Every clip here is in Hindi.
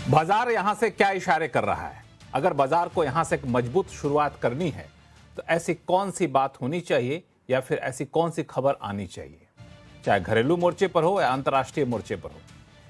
बाजार यहां से क्या इशारे कर रहा है? अगर बाजार को यहां से एक मजबूत शुरुआत करनी है तो ऐसी कौन सी बात होनी चाहिए या फिर ऐसी कौन सी खबर आनी चाहिए, चाहे घरेलू मोर्चे पर हो या अंतर्राष्ट्रीय मोर्चे पर हो?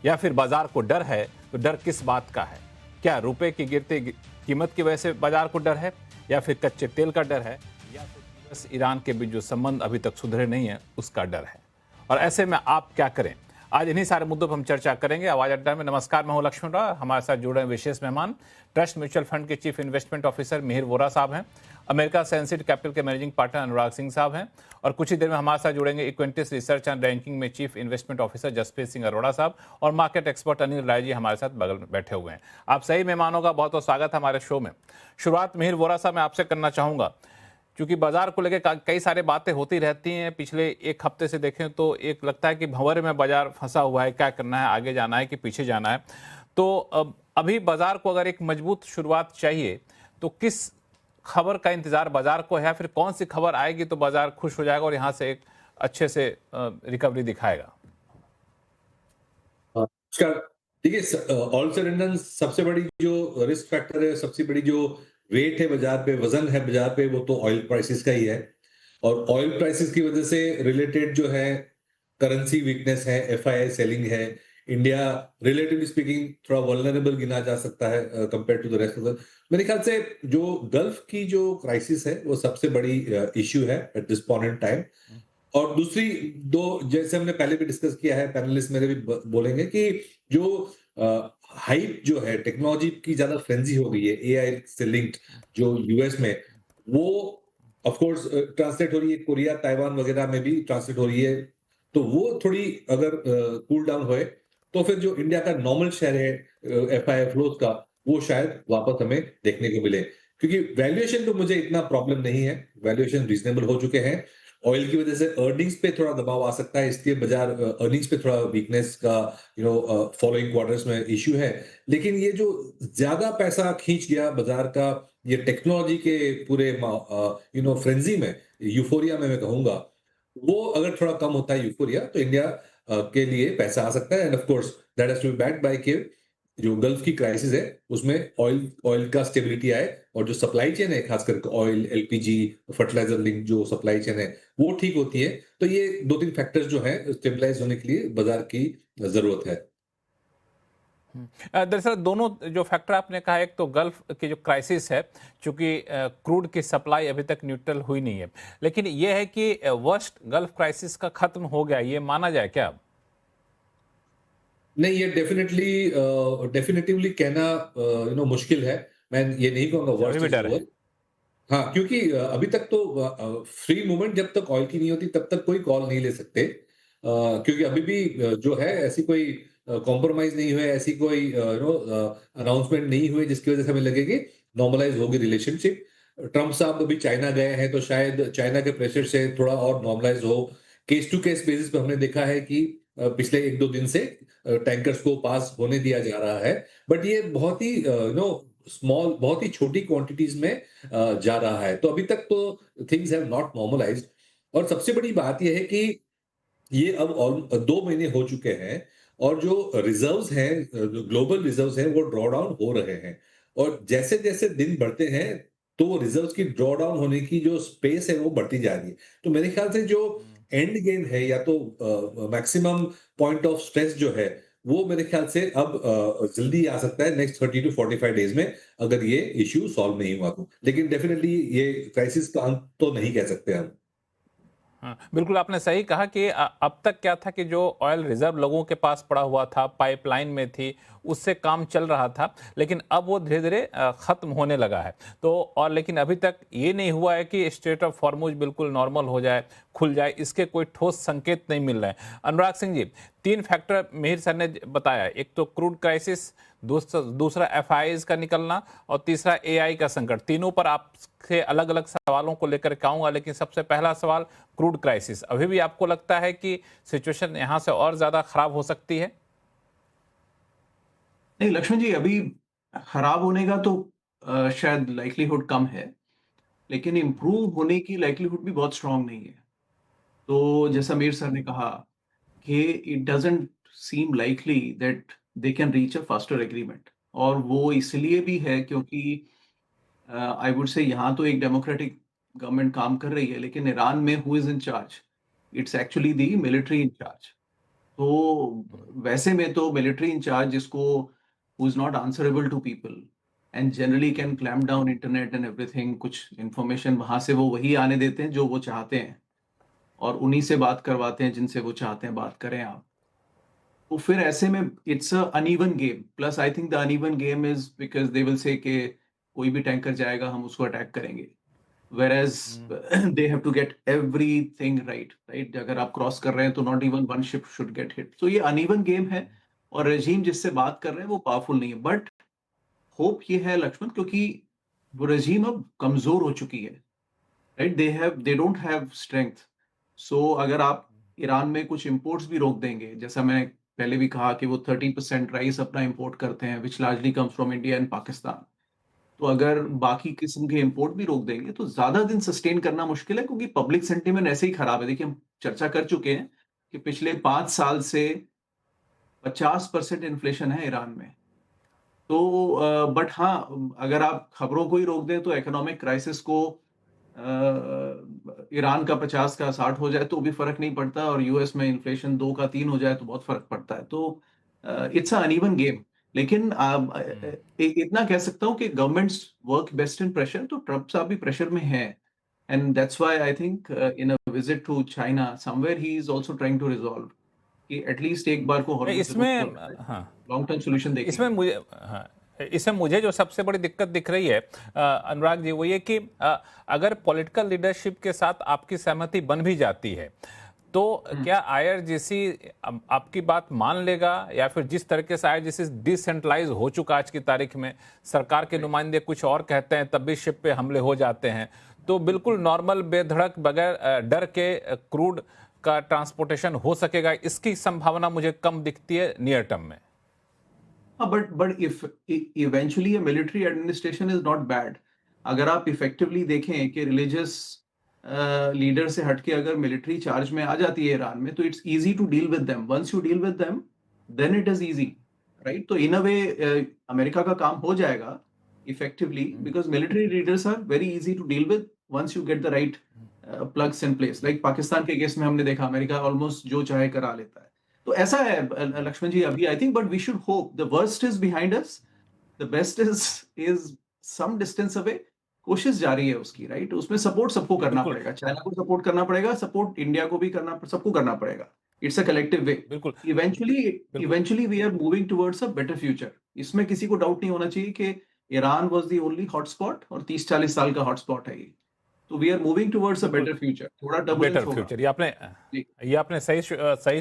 या फिर बाजार को डर है तो डर किस बात का है? क्या रुपए की गिरती कीमत की वजह से बाजार को डर है, या फिर कच्चे तेल का डर है, या फिर यूएस ईरान के बीच जो संबंध अभी तक सुधरे नहीं है उसका डर है? और ऐसे में आप क्या करें? आज इन्हीं सारे मुद्दों पर हम चर्चा करेंगे आवाज अड्डा में। नमस्कार, मैं हूं लक्ष्मण राव। हमारे साथ जुड़े हैं विशेष मेहमान, ट्रस्ट म्यूचुअल फंड के chief investment officer Mihir Vora साहब हैं, अमेरिका सेंसिड कैपिटल के मैनेजिंग पार्टनर अनुराग सिंह साहब हैं, और कुछ ही देर में हमारे साथ जुड़ेंगे इक्विटी रिसर्च एंड रैंकिंग में chief investment officer Jaspreet Singh Arora साहब, और मार्केट एक्सपर्ट अनिल राय जी हमारे साथ बगल में बैठे हुए हैं। आप सही मेहमानों का बहुत बहुत स्वागत है हमारे शो में। शुरुआत मिहिर वोरा साहब मैं आपसे करना चाहूंगा, क्योंकि बाजार को लेकर कई सारी बातें होती रहती हैं। पिछले एक हफ्ते से देखें तो एक लगता है कि भंवर में बाजार फंसा हुआ है, क्या करना है, आगे जाना है कि पीछे जाना है। तो अभी बाजार को अगर एक मजबूत शुरुआत चाहिए तो किस खबर का इंतजार बाजार को है, फिर कौन सी खबर आएगी तो बाजार खुश हो जाएगा और यहाँ से एक अच्छे से रिकवरी दिखाएगा? नमस्कार। देखिए, ऑल सरेंडर सबसे बड़ी जो रिस्क फैक्टर है, सबसे बड़ी जो वेट है बाजार पे, वजन है बाजार पे, वो तो ऑयल प्राइसेस का ही है। और ऑयल प्राइसेस की वजह से रिलेटेड जो है करेंसी वीकनेस है, एफआईआई सेलिंग है। इंडिया रिलेटिवली स्पीकिंग थोड़ा वल्नरेबल गिना जा सकता है compare to the rest of the. मेरे ख्याल से जो गल्फ की जो क्राइसिस है वो सबसे बड़ी इश्यू है at this point in time. और दूसरी दो, जैसे हमने पहले भी डिस्कस किया है, पैनलिस्ट मेरे भी बोलेंगे कि जो हाइप जो है, टेक्नोलॉजी की ज्यादा फ्रेंजी हो गई है एआई से लिंक्ड जो यूएस में, वो ऑफ कोर्स ट्रांसलेट हो रही है, कोरिया ताइवान वगैरह में भी ट्रांसलेट हो रही है। तो वो थोड़ी अगर कूल डाउन होए तो फिर जो इंडिया का नॉर्मल शेयर है एफआई फ्लोज का, वो शायद वापस हमें देखने को मिले। क्योंकि वैल्यूएशन तो मुझे इतना प्रॉब्लम नहीं है, वैल्यूएशन रीजनेबल हो चुके हैं। ऑयल की वजह से अर्निंग्स पे थोड़ा दबाव आ सकता है, इसलिए बाजार अर्निंग्स पे थोड़ा वीकनेस का फॉलोइंग क्वार्टर्स में इश्यू है। लेकिन ये जो ज्यादा पैसा खींच गया बाजार का, ये टेक्नोलॉजी के पूरे फ्रेंजी में, यूफोरिया में मैं कहूंगा, वो अगर थोड़ा कम होता है यूफोरिया, तो इंडिया के लिए पैसा आ सकता है। And of course that has to be backed by के जो गल्फ की क्राइसिस है उसमें ऑयल का स्टेबिलिटी आए, और जो सप्लाई चेन है, खासकर ऑयल, एलपीजी, फर्टिलाइजर लिंक जो सप्लाई चेन है, वो ठीक होती है। तो ये दो तीन फैक्टर्स जो है स्टेबलाइज होने के लिए बाजार की जरूरत है। दरअसल दोनों जो फैक्टर आपने कहा, एक तो गल्फ की जो क्राइसिस है, चूंकि क्रूड की सप्लाई अभी तक न्यूट्रल हुई नहीं है, लेकिन यह है कि वर्स्ट गल्फ क्राइसिस का खत्म हो गया, ये माना जाए क्या? नहीं, ये डेफिनेटिवली कहना मुश्किल है। मैं ये नहीं कहूंगा अच्छा, अभी वर्स्ट भी इज डर है। ओवर। हाँ, क्योंकि अभी तक तो फ्री मूवमेंट जब तक ऑयल की नहीं होती तब तक कोई कॉल नहीं ले सकते। क्योंकि अभी भी जो है ऐसी कोई कॉम्प्रोमाइज नहीं हुए, ऐसी कोई अनाउंसमेंट नहीं हुए जिसकी वजह से हमें लगे कि नॉर्मलाइज होगी रिलेशनशिप। ट्रम्प साहब अभी चाइना गए हैं, तो शायद चाइना के प्रेशर से थोड़ा और नॉर्मलाइज हो। केस टू केस बेसिस पे हमने देखा है कि पिछले एक दो दिन से टैंकर्स को पास होने दिया जा रहा है। बट ये बहुत ही स्मॉल, बहुत ही छोटी क्वांटिटीज में जा रहा है। तो अभी तक तो थिंग्स हैव नॉट नॉर्मलाइज्ड। और सबसे बड़ी बात यह है कि ये अब 2 महीने हो चुके हैं, और जो रिजर्व्स हैं, जो ग्लोबल रिजर्व्स हैं, वो ड्रॉ डाउन हो रहे हैं। और जैसे जैसे दिन बढ़ते हैं तो वो रिजर्व्स की ड्रॉ डाउन होने की जो स्पेस है वो बढ़ती जा रही है। तो मेरे ख्याल से जो एंड गेम है, या तो मैक्सिमम पॉइंट ऑफ स्ट्रेस जो है, वो मेरे ख्याल से अब जल्दी आ सकता है नेक्स्ट 30 to 45 डेज में, अगर ये इश्यू सॉल्व नहीं हुआ तो। लेकिन डेफिनेटली ये क्राइसिस का अंत तो नहीं कह सकते हम। हाँ, बिल्कुल आपने सही कहा कि अब तक क्या था कि जो ऑयल रिजर्व लोगों के पास पड़ा हुआ था, पाइपलाइन में थी, उससे काम चल रहा था, लेकिन अब वो धीरे धीरे खत्म होने लगा है। तो और लेकिन अभी तक ये नहीं हुआ है कि स्ट्रेट ऑफ हॉर्मुज बिल्कुल नॉर्मल हो जाए, खुल जाए, इसके कोई ठोस संकेत नहीं मिल रहे हैं। अनुराग सिंह जी, 3 फैक्टर मिहिर सर ने बताया, एक तो क्रूड क्राइसिस, दूसरा एफआईआईज का निकलना, और तीसरा एआई का संकट। तीनों पर आपसे अलग अलग सवालों को लेकर के आऊंगा, लेकिन सबसे पहला सवाल, क्रूड क्राइसिस, अभी भी आपको लगता है कि सिचुएशन यहां से और ज्यादा खराब हो सकती है? नहीं लक्ष्मण जी, अभी खराब होने का तो शायद लाइक्लीहुड कम है, लेकिन इम्प्रूव होने की लाइक्लीहुड भी बहुत स्ट्रांग नहीं है। तो जैसा मीर सर ने कहा कि it doesn't seam likely that they can reach a faster agreement. और वो इसलिए भी है क्योंकि आई वुड से यहाँ तो एक डेमोक्रेटिक गवर्नमेंट काम कर रही है, लेकिन ईरान में who is in charge? It's actually the military in charge. तो वैसे में तो मिलिट्री इन चार्ज जिसको who is not answerable to people and generally can clamp down internet and everything, कुछ इंफॉर्मेशन वहां से वो वही आने देते हैं जो वो चाहते हैं, और उन्हीं से बात करवाते हैं जिनसे वो चाहते हैं बात करें आप। तो फिर ऐसे में it's a uneven game, plus I think the uneven game is because they will say कि कोई भी टैंकर जाएगा हम उसको अटैक करेंगे, whereas they have to get everything right, अगर आप क्रॉस कर रहे हैं तो not even one ship should get hit. तो ये अनइवन गेम है, और रेजीम जिससे बात कर रहे हैं वो पावरफुल नहीं है, बट होप ये है लक्ष्मण, क्योंकि वो रेजीम अब कमजोर हो चुकी है, right, they don't have strength. So अगर आप ईरान में कुछ इंपोर्ट्स भी रोक देंगे, जैसा मैं पहले भी कहा कि वो 30% राइस अपना इंपोर्ट करते हैं which largely comes from India and Pakistan, तो अगर बाकी किस्म के इंपोर्ट भी रोक देंगे तो ज्यादा दिन सस्टेन करना मुश्किल है, क्योंकि पब्लिक सेंटिमेंट ऐसे ही खराब है। देखिए, हम चर्चा कर चुके हैं कि पिछले 5 साल से 50% इन्फ्लेशन है ईरान में। तो बट हाँ, अगर आप खबरों को ही रोक दें तो इकोनॉमिक क्राइसिस को ईरान का 50 का 60 हो जाए तो भी फर्क नहीं पड़ता, और यूएस में इन्फ्लेशन 2 का 3 हो जाए तो बहुत फर्क पड़ता है। तो इट्स अ अनइवन गेम। लेकिन इतना कह सकता हूँ कि governments work best in pressure, तो ट्रम्प साहब भी प्रेशर में है, and that's why I think in a visit to China somewhere he is also trying to resolve कि एटलीस्ट एक बार को इसमें हाँ लॉन्ग टर्म सोल्यूशन देखें। इसमें मुझे हाँ इसमें मुझे जो सबसे बड़ी दिक्कत दिख रही है अनुराग जी, वो ये कि अगर पॉलिटिकल लीडरशिप के साथ आपकी सहमति बन भी जाती है तो क्या आईआरजीसी आपकी बात मान लेगा, या फिर जिस तरीके से आईआरजीसी डिसेंट्रलाइज हो चुका आज की तारीख में, सरकार के नुमाइंदे कुछ और कहते हैं तब भी शिप पे हमले हो जाते हैं, तो बिल्कुल नॉर्मल बेधड़क बगैर डर के क्रूड का ट्रांसपोर्टेशन हो सकेगा, इसकी संभावना मुझे कम दिखती है नियर टर्म में। But if eventually military administration is not bad. अगर आप इफेक्टिवली देखें कि रिलीजियस लीडर से हटके अगर मिलिट्री चार्ज में आ जाती है ईरान में, तो it's easy to deal with them. Once you deal with them then it is easy, right. तो इन अ वे अमेरिका का काम हो जाएगा effectively, because military leaders are very easy to deal with once you get the right plugs in place. Like Pakistan के केस में हमने देखा अमेरिका ऑलमोस्ट जो चाहे करा लेता है। तो ऐसा है लक्ष्मण जी अभी, I think, but we should hope the worst is behind us, the best is some distance away. कोशिश जारी है उसकी, राइट। उसमें सपोर्ट सबको करना पड़ेगा, चाइना को सपोर्ट करना पड़ेगा, सपोर्ट इंडिया को भी करना, सबको करना पड़ेगा। It's a collective way. बिल्कुल eventually we are moving towards a better future. इसमें किसी को डाउट नहीं होना चाहिए कि Iran was the only hotspot, और 30-40 साल का हॉटस्पॉट है ये। तो we are moving towards a better future. थोड़ा बेटर फ्यूचर, ये आपने सही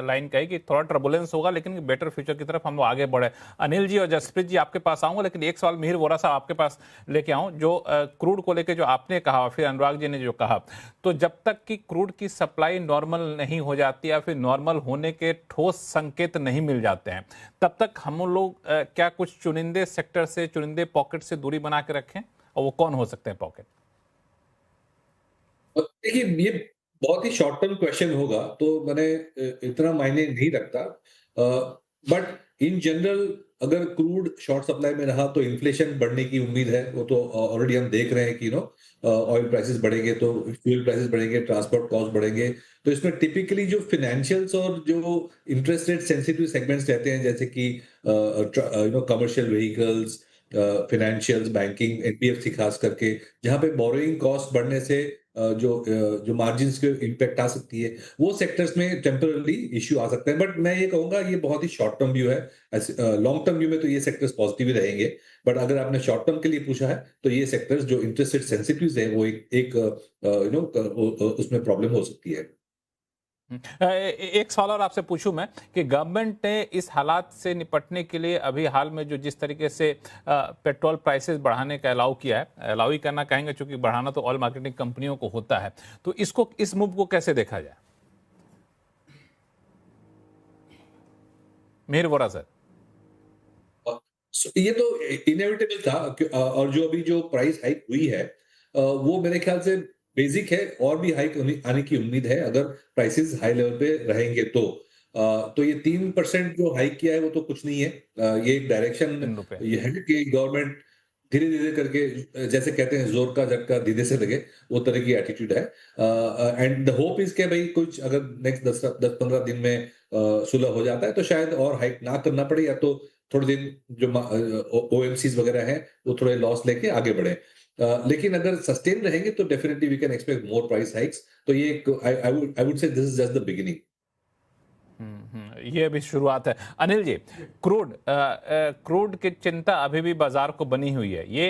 लाइन कही कि थोड़ा टर्बुलेंस होगा, लेकिन बेटर फ्यूचर की तरफ हम लोग आगे बढ़े। अनिल जी और जसप्रीत जी आपके पास आऊंगा, लेकिन एक सवाल मिहिर वोरा साहब आपके पास लेके आऊं, जो क्रूड को लेके जो आपने कहा और फिर अनुराग जी ने जो कहा, तो जब तक कि क्रूड की सप्लाई नॉर्मल नहीं हो जाती या फिर नॉर्मल होने के ठोस संकेत नहीं मिल जाते हैं, तब तक हम लोग क्या कुछ चुनिंदे सेक्टर से, चुनिंदे पॉकेट से दूरी बना के रखें, और वो कौन हो सकते हैं पॉकेट? देखिए, ये बहुत ही शॉर्ट टर्म क्वेश्चन होगा, तो मैंने इतना मायने नहीं रखता। बट इन जनरल अगर क्रूड शॉर्ट सप्लाई में रहा तो इन्फ्लेशन बढ़ने की उम्मीद है। वो तो ऑलरेडी हम देख रहे हैं कि ऑयल प्राइसेस बढ़ेंगे तो फ्यूल प्राइसेस बढ़ेंगे, ट्रांसपोर्ट कॉस्ट बढ़ेंगे। तो इसमें टिपिकली जो फिनेंशियल्स और जो इंटरेस्ट रेट सेंसिटिव सेगमेंट्स रहते हैं, जैसे कि commercial vehicles, financials, banking, NBFC खास करके, जहां पे बोरोइंग कॉस्ट बढ़ने से जो मार्जिन्स के इम्पैक्ट आ सकती है, वो सेक्टर्स में टेम्पररी इश्यू आ सकता है। बट मैं ये कहूंगा ये बहुत ही शॉर्ट टर्म व्यू है। लॉन्ग टर्म व्यू में तो ये सेक्टर्स पॉजिटिव ही रहेंगे, बट अगर आपने शॉर्ट टर्म के लिए पूछा है तो ये सेक्टर्स जो इंटरेस्ट रेट सेंसिटिव है वो उसमें प्रॉब्लम हो सकती है। एक सवाल और आपसे पूछूं मैं कि गवर्नमेंट ने इस हालात से निपटने के लिए अभी हाल में जो जिस तरीके से पेट्रोल प्राइसेस बढ़ाने का अलाउ किया है, अलाउ ही करना कहेंगे क्योंकि बढ़ाना तो ऑयल मार्केटिंग कंपनियों को होता है, तो इस मूव को कैसे देखा जाए? मिहिर वोरा सर। ये तो इनएविटेबल था, और जो अभी जो प्राइस हाइक हुई है वो मेरे ख्याल से बेसिक है, और भी हाइक आने की उम्मीद है अगर प्राइसेस हाई लेवल पे रहेंगे तो। तो ये 3% जो हाइक किया है वो तो कुछ नहीं है। ये एक डायरेक्शन 3 रुपए। ये है कि गवर्नमेंट धीरे धीरे करके, जैसे कहते हैं जोर का झटका धीरे से लगे, वो तरह की एटीट्यूड है। एंड द होप इज के भाई कुछ अगर नेक्स्ट 10-15 दिन में सुलह हो जाता है तो शायद और हाइक ना करना पड़े, या तो थोड़े दिन जो ओएमसीज वगैरह हैं वो थोड़े लॉस लेके आगे बढ़े। लेकिन अगर सस्टेन रहेंगे तो definitely we can expect more price hikes. तो ये I would say this is just the beginning. ये अभी शुरुआत है। अनिल जी, क्रूड की चिंता अभी भी बाजार को बनी हुई है। ये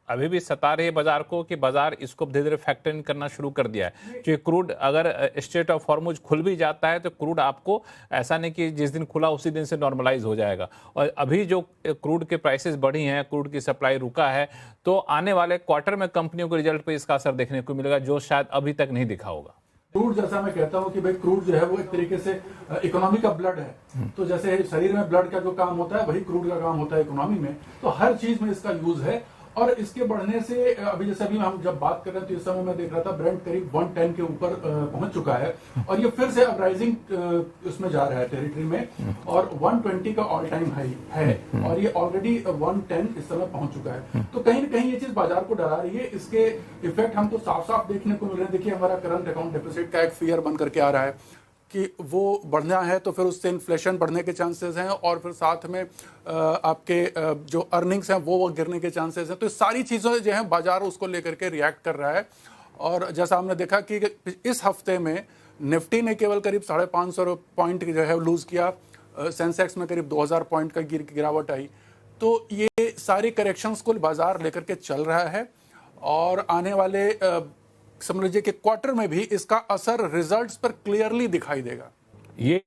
अभी भी सता रही है बाजार को कि बाजार इसको धीरे धीरे फैक्टर इन करना शुरू कर दिया है। जो क्रूड अगर स्ट्रेट ऑफ हॉर्मुज खुल भी जाता है तो क्रूड आपको ऐसा नहीं कि जिस दिन खुला उसी दिन से नॉर्मलाइज हो जाएगा। और अभी जो क्रूड के प्राइसेस बढ़ी हैं, क्रूड की सप्लाई रुका है, तो आने वाले क्वार्टर में कंपनियों के रिजल्ट पे इसका असर देखने को मिलेगा जो शायद अभी तक नहीं दिखा होगा। क्रूड, जैसा मैं कहता हूं कि भाई क्रूड जो है वो एक तरीके से इकोनॉमी का ब्लड है। तो जैसे शरीर में ब्लड का जो काम होता है वही क्रूड का काम होता है इकोनॉमी में। तो हर चीज में इसका यूज है। और इसके बढ़ने से अभी जैसे अभी हम जब बात कर रहे हैं तो इस समय मैं देख रहा था ब्रेंट करीब 110 के ऊपर पहुंच चुका है और ये फिर से अब राइजिंग उसमें जा रहा है टेरिटरी में, और 120 का ऑल टाइम हाई है और ये ऑलरेडी 110 इस समय पहुंच चुका है। तो कहीं ना कहीं ये चीज बाजार को डरा रही है। इसके इफेक्ट हमको साफ साफ देखने को मिल रहे हैं। देखिए, हमारा करंट अकाउंट डेफिसिट का एक फियर बन करके आ रहा है कि वो बढ़ना है तो फिर उससे इन्फ्लेशन बढ़ने के चांसेस हैं, और फिर साथ में आपके जो अर्निंग्स हैं वो गिरने के चांसेस हैं। तो सारी चीज़ें जो हैं बाजार उसको लेकर के रिएक्ट कर रहा है। और जैसा हमने देखा कि इस हफ्ते में निफ्टी ने केवल करीब 550 पॉइंट जो है लूज़ किया, सेंसेक्स में करीब 2000 पॉइंट का गिरावट आई। तो ये सारी करेक्शंस को बाजार लेकर के चल रहा है और आने वाले समझ लीजिए कि क्वार्टर में भी इसका असर रिजल्ट्स पर क्लियरली दिखाई देगा। ये